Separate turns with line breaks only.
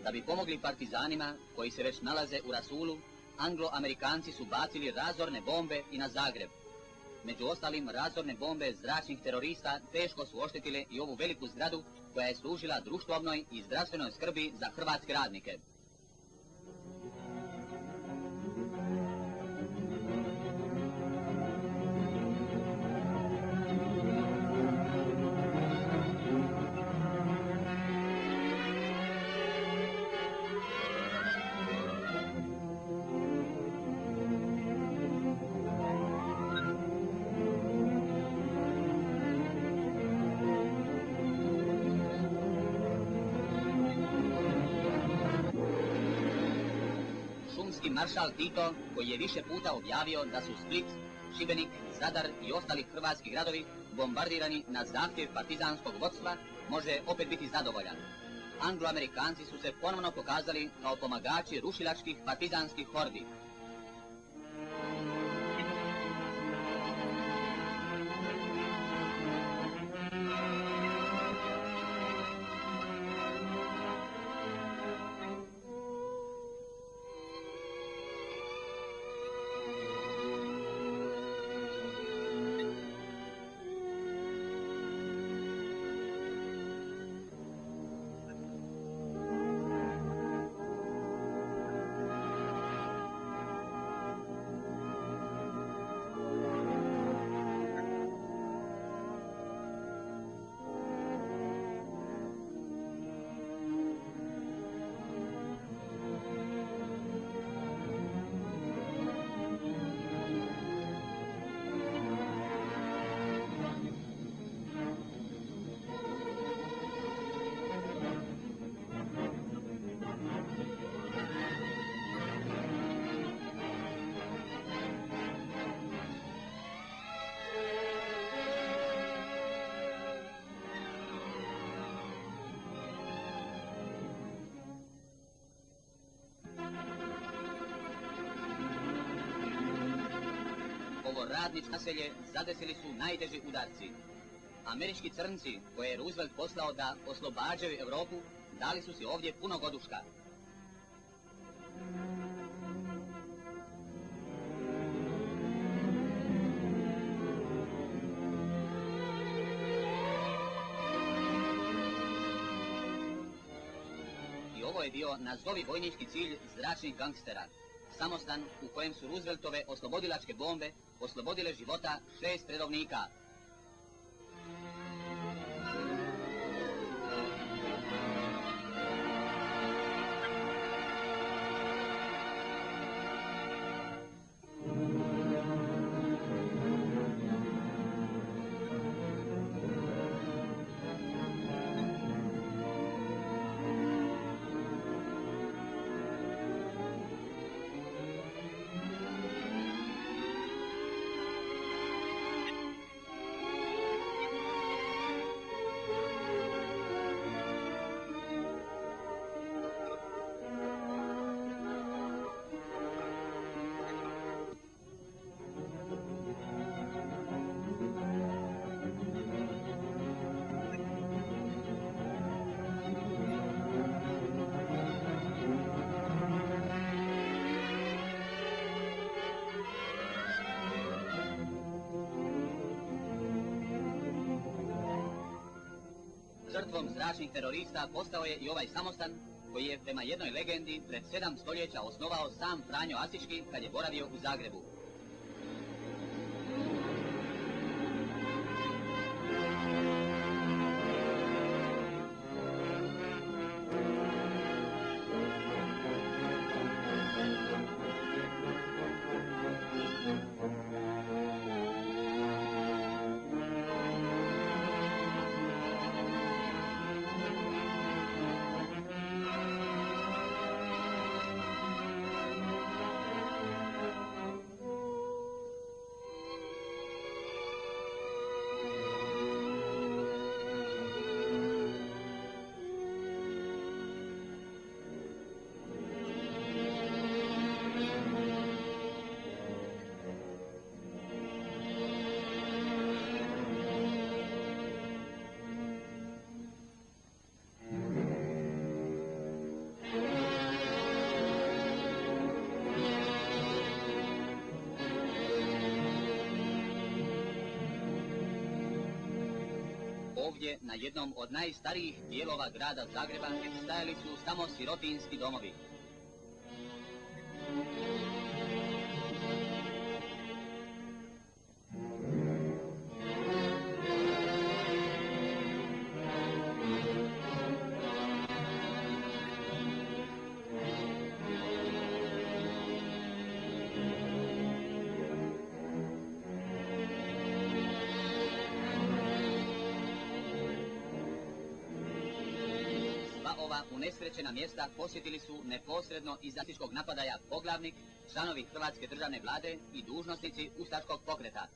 Da bi pomogli partizanima koji se već nalaze u Rasulu, Anglo-Amerikanci su bacili razorne bombe i na Zagreb. Među ostalim, razorne bombe zračnih terorista teško su oštetile i ovu veliku zgradu koja je služila društvenoj i zdravstvenoj skrbi za hrvatske radnike. Maršal Tito, koji je više puta objavio da su Split, Šibenik, Zadar i ostali hrvatski gradovi bombardirani na zahtjev partizanskog vodstva, može opet biti zadovoljan. Anglo-Amerikanci su se ponovno pokazali kao pomagači rušilačkih partizanskih hordi. Radničko naselje zadesili su najteži udarci. Američki crnci, koje je Roosevelt poslao da oslobađaju Europu, dali su si ovdje punog oduška. I ovo je bio nazovi vojnički cilj zračnih gangstera. Samostan u kojem su Rooseveltove oslobodilačke bombe oslobodile života 6 redovnika. Žrtvom zračnih terorista postao je i ovaj samostan, koji je prema jednoj legendi pred 7 stoljeća osnovao sam Franjo Asički kad je boravio u Zagrebu. Ovdje, na jednom od najstarijih dijelova grada Zagreba, stajali su samo sirotinjski domovi. Ova unesrećena mjesta posjetili su neposredno iz nacističkog napadaja poglavnik, članovi Hrvatske državne vlade i dužnosnici ustaškog pokreta.